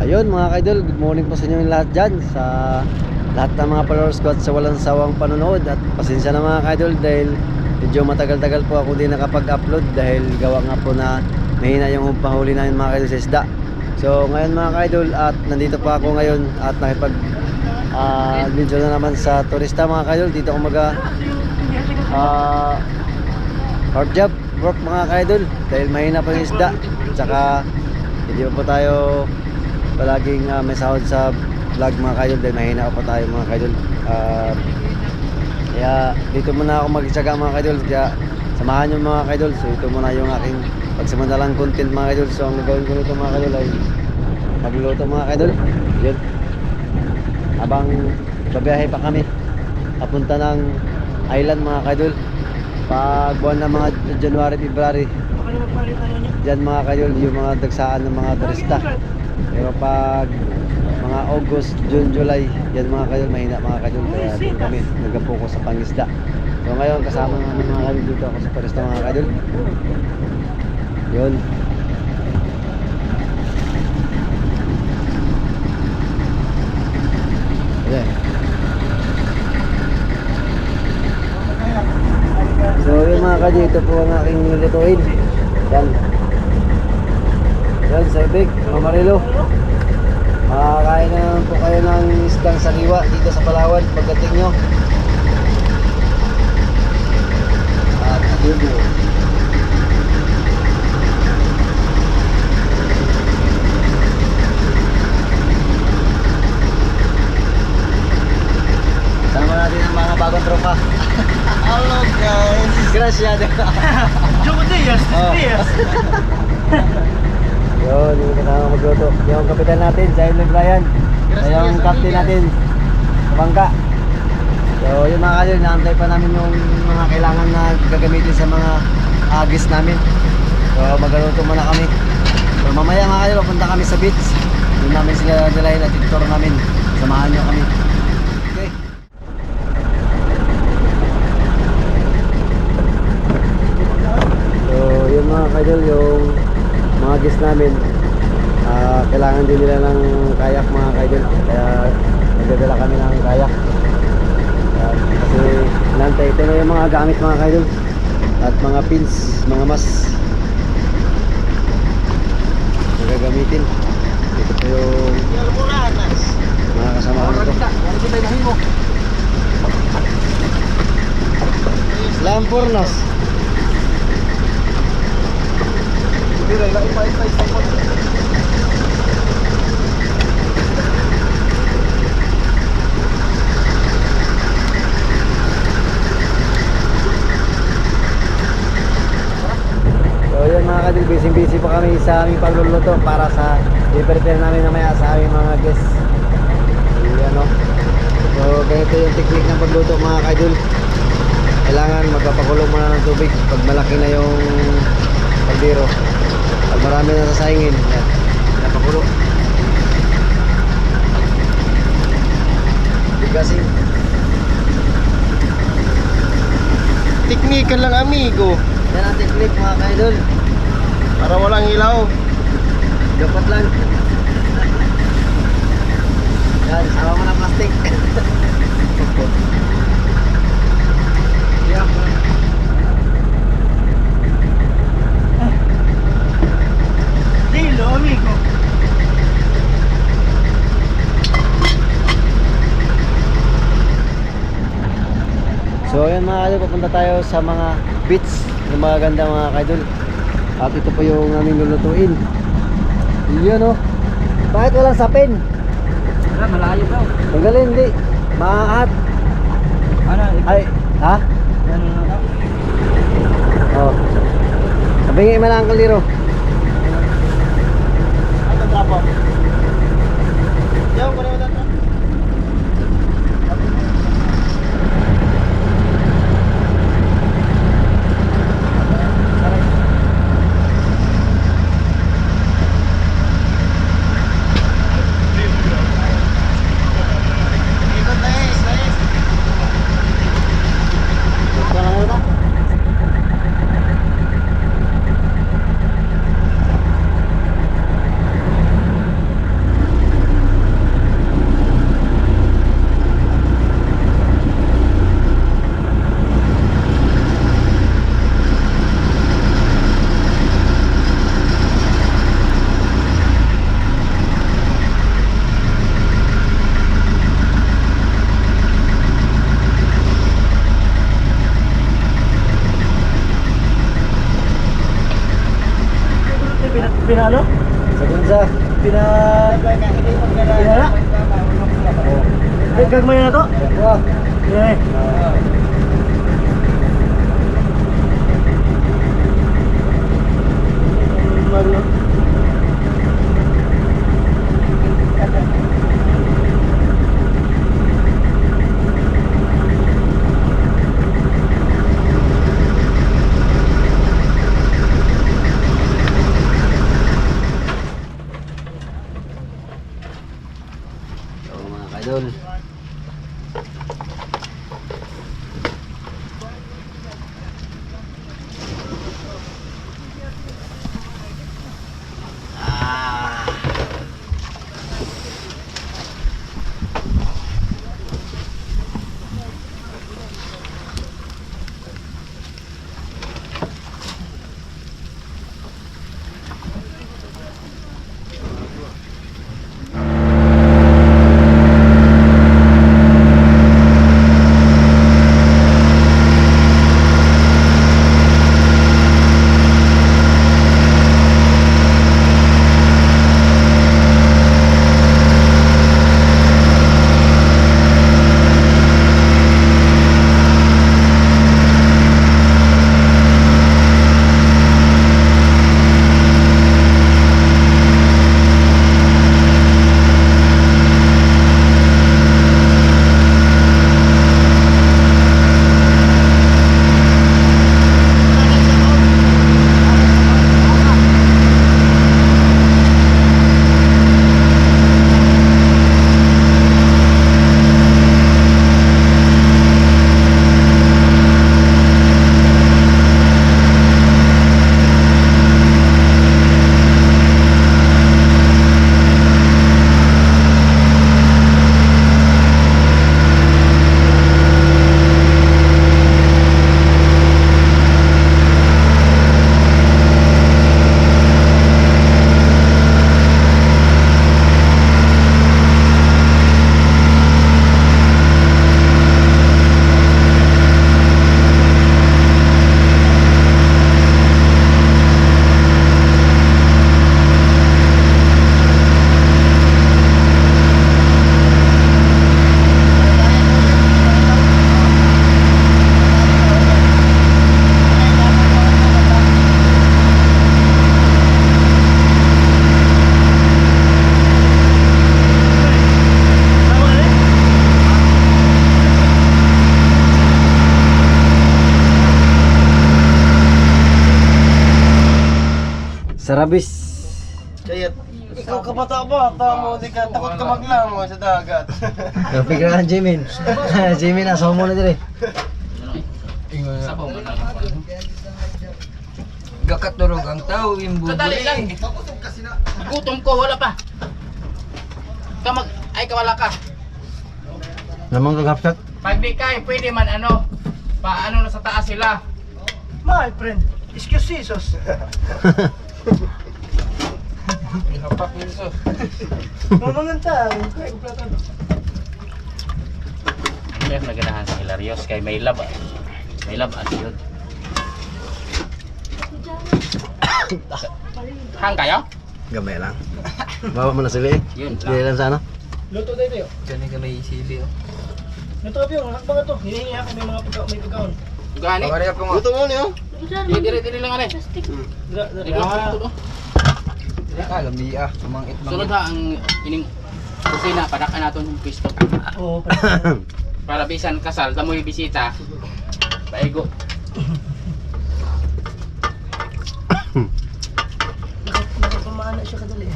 Ayun mga kaidol, good morning po sa inyo lahat dyan, sa lahat ng mga followers ko at sa walang sawang panonood. At pasensya na mga kaidol dahil medyo matagal-tagal po ako din nakapag-upload dahil gawa nga po na mahina yung pahuli namin mga kaidol sa isda. So ngayon mga kaidol, at nandito pa ako ngayon at nakipag adventure na naman sa turista mga kaidol. Dito ako hard job work mga kaidol dahil mahina pa yung isda. Tsaka hindi pa po tayo palaging may sahod sa vlog mga kaidol dahil mahina pa tayo mga kaidol. Kaya dito muna ako magtsaga mga kaidol, kaya samahan nyo mga kaidol. So ito muna yung aking pagsamantalang content mga kaidol. So ang gagawin ko nito mga kaidol ay magluluto mga kaidol. Yun, habang babiyahe pa kami papunta ng island mga kaidol pag buwan ng mga January, February. Diyan mga kaidol yung mga dagsaan ng mga turista. Pero pag mga August, June, July, yan mga kaidol mahina mga kaidol. Kaya dito kami nagpo-focus sa pangisda. So ngayon kasama namin mga kaidol dito ako sa turista mga kaidol. Yun. Okay. So yun mga kaidol, ito po ang aking nilutuin. Yan. Yan, Saibig, Mamarilo. Makakain na po kayo ng isdang sariwa dito sa Palawan pagdating nyo. At adobo. Sama natin ang mga bagong tropa. Hello guys. Gracias. Jogo Diaz, Diaz. Yun, yung kasama magluto. Yung kapitan natin, si Emily Brian. Yung captain natin, Bangka. So yung mga kaidol, naantay pa namin yung mga kailangan na gagamitin sa mga agis namin. So magluto muna kami. So mamaya mga kaidol, punta kami sa beach. Doon namin sila dalahin at tour namin. Samahan nyo kami. Okay. So yung mga kaidol, yung mga guest namin, kailangan din nila ng kayak mga kaidol, kaya nagdadala kami ng kayak. Kasi nantay, ito na yung mga gamit mga kaidol at mga pins, mga mas na gagamitin. Ito po yung mga kasama ko nito. Lampornas. So yun mga kadil, busy pa kami sa aming pagluluto para sa i-prepare namin namaya sa aming mga guests. Ayan, no? So ganito yung technique ng pagluto mga kadil. Kailangan magpapakulo muna ng tubig pag malaki na yung kaldero. Pag marami na sasayangin, yan, napakulo. Bigasin. Teknika lang amigo. Yan ang technique mga kaidol. Para walang ilaw. Dapat lang. Yan, sama mo na plastic. Yeah. Dilo amigo. So ayan mga kaidol, papunta tayo sa mga beach, yung mga ganda mga kaidol. At ito po yung aming lulutuin. Yun, oh. Bakit walang sapin? Wala, malayo daw. Tanggalin, hindi. Maaat. Ano? Ay, ha? Ano na daw? Oh. Sabingin mo lang ang kaliro. Ano dapat? Yaw, pareho daw. pinano? Sa gunsa. Pinala? Gagmay na to? Wah. Yeah. So mga kaidol. Sarabis. Kaya ikaw kabata-bata mo, di ka takot ka maglango sa dagat. Napigrahan Jimin. Jimin asa mo na dire. Gakaturog ang tao, yung Kadali lang. Gutom ko, wala pa. Ay, kawala ka. Namang kagapsat. Pag di kay, pwede man ano, paano na sa taas sila. My friend, excuse Jesus. Hapak yun so. Mamangan tayo. Kaya naganahan sa Hilarios kay may lab. May lab at yun. Hang kayo? Gamay lang. Bawa mo na sila eh. Yun Hindi lang. lang sa ano. Luto tayo tayo. Kani ka may sili, oh. Luto ka yung hakbang ito. Hinihingi ako may mga pagkaon. Gani? Pagkari ka po nga. Luto mo niyo. Dire lang ano. Lambi ah, umang itlog. Sunod ha ang ining kusina, padakan natin yung pisto. Oo, Para bisan kasal, tamo yung bisita. Paigo. nakapamana siya kadali.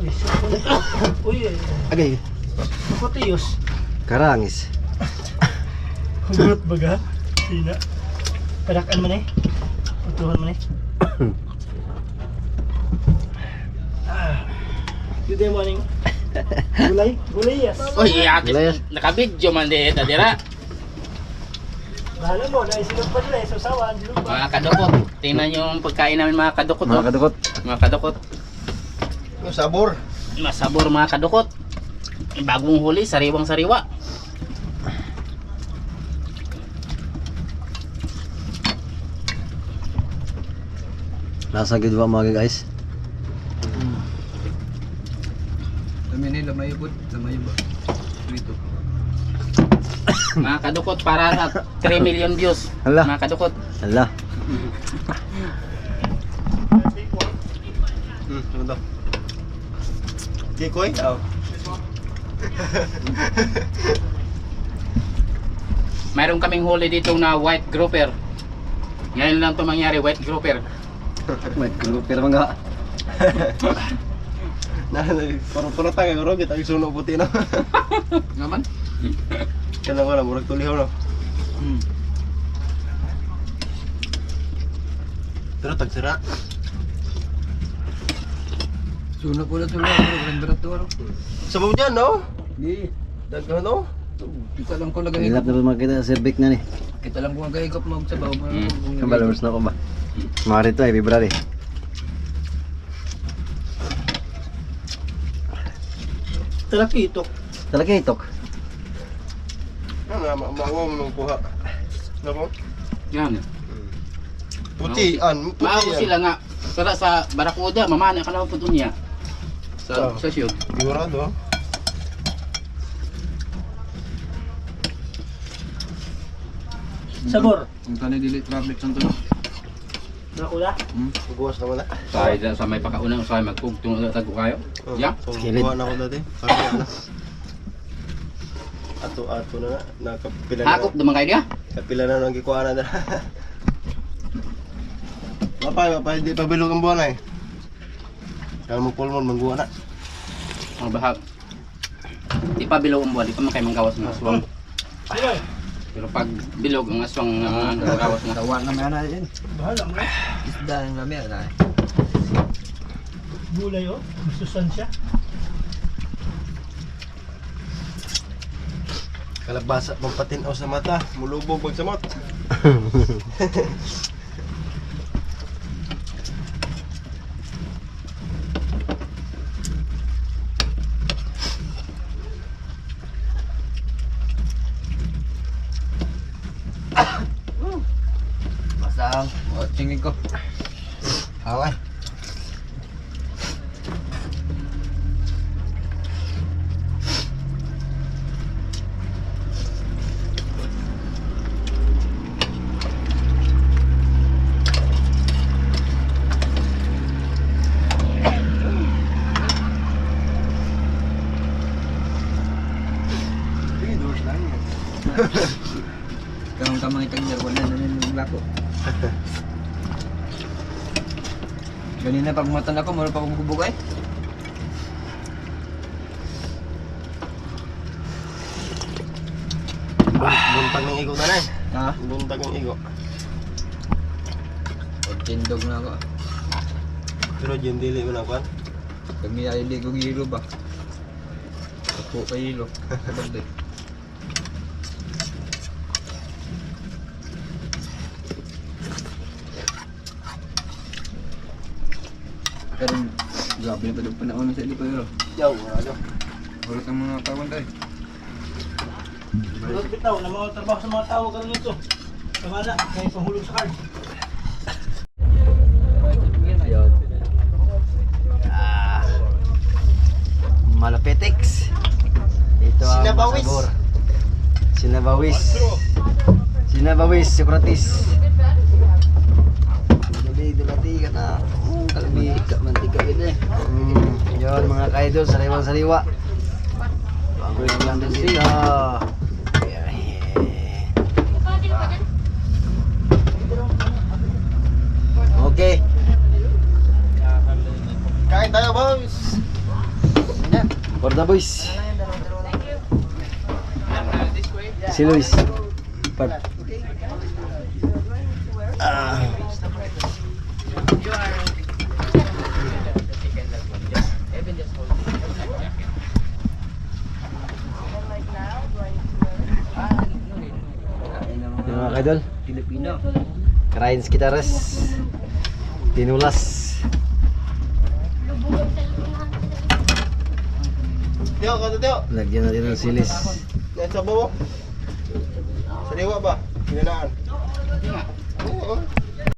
Uy, sukol. Uy, Agay. sukotiyos. Karangis. Hugot baga. Sina. Padakan mo na eh. Utuhan mo na eh. Dito yung morning. Gulay? Gulay yes. Uy, Glayas. ate, nakabidyo man di dira. Bahala mo, naisilog pa nila eh. Sausawan, silog pa. Mga kadukot. Tingnan yung pagkain namin mga kadukot. Mga kadukot. Mga kadukot. Yung sabor. Masabor mga kadukot. Bagong huli, sariwang sariwa. Nasa gid ba mga guys? Sa Manila, mayubot. Sa mayubot. Dito. Mga kadukot para sa 3 million views. Hala. Mga kadukot. Hala. Ano to? Kikoy? Oo. Mayroon kaming huli dito na white grouper. Ngayon lang ito mangyari, white grouper. May grouper mga. Puro tayo, garo. Kita yung sunog puti na. Naman? Kailan ko na, murag tulihaw na. Pero tagsira. Sunog ko na tuloy, pero berat to ano. Sabaw dyan, no? Di, Daghan, no? kita lang ko lagay. Hilap na ba makita sa cervix na ni? Kita lang ko lagay kop mo sa bawo mo. Kabalamos na ko ba? Mga rito ay February. Talakitok. Talaga itok. Ano, maawa mo nung kuha. Ano? Yan. Putian, Maago putian. sila nga. Para sa Barakuda, mamana ka lang po niya. Sa siyod. Sigurado. Sabor. Ang tani dili traffic sa tulo. Nakula. Buwas naman na. Sa may pakaunang sa magkugtong tago kayo. Yan. So, Skillet. buwan ako dati. Kaya na. Ato-ato na na. Nakapila na. Hakop naman kayo niya. Kapila na nang gikuha na na. Mapay, di pa bilog ang buwan na eh. Kalau mo pulmon, mangguwa na. Ang bahag. Di pa bilog ang buwan, di pa man kayo manggawas ng aswang. Pero pag bilog ang aswang manggawas ng Tawa na may ana yan. Bahala mo. Isda na may ana. Gulay oh. Masustansya. Kalabasa pang patinaw sa mata, mulubog pag samot. Masang, tingin ko. Haway. Kamang itagdar wala na yung lako. Ganina pag matan ako, meron pa akong kubugay. Buntag ng igo na na eh. Ha? Buntag ng igo. Tindog na ako. Pero dyan dili mo na kwan. Pag may ayili kong hilo ba? Ako pa hilo. Sabag din. Pero grabe na pa doon panahon sa ili pa yun. Yaw, ano? Ulit ang mga tawon tayo. Tulad bitaw na mga trabaho sa mga tao karon nito. Kamala, may panghulog sa card. Yun. Malapetix. Ito ang Sinabawis. masabor. Sinabawis. Sinabawis, Socrates. Dulati ka na. Kalmi, mantika yun eh. Yun mga ka-idol, sariwa-sariwa. Bago yung lang din sila. Okay. Kain tayo, boys! For the boys. Si Luis. Part. Yung mga kaidol, Pilipino. karains kita res. Tinulas. Tiyo, kato tiyo. Lagyan natin ng silis. Yan sa bawo. Sariwa ba? Pinanaan. Oo.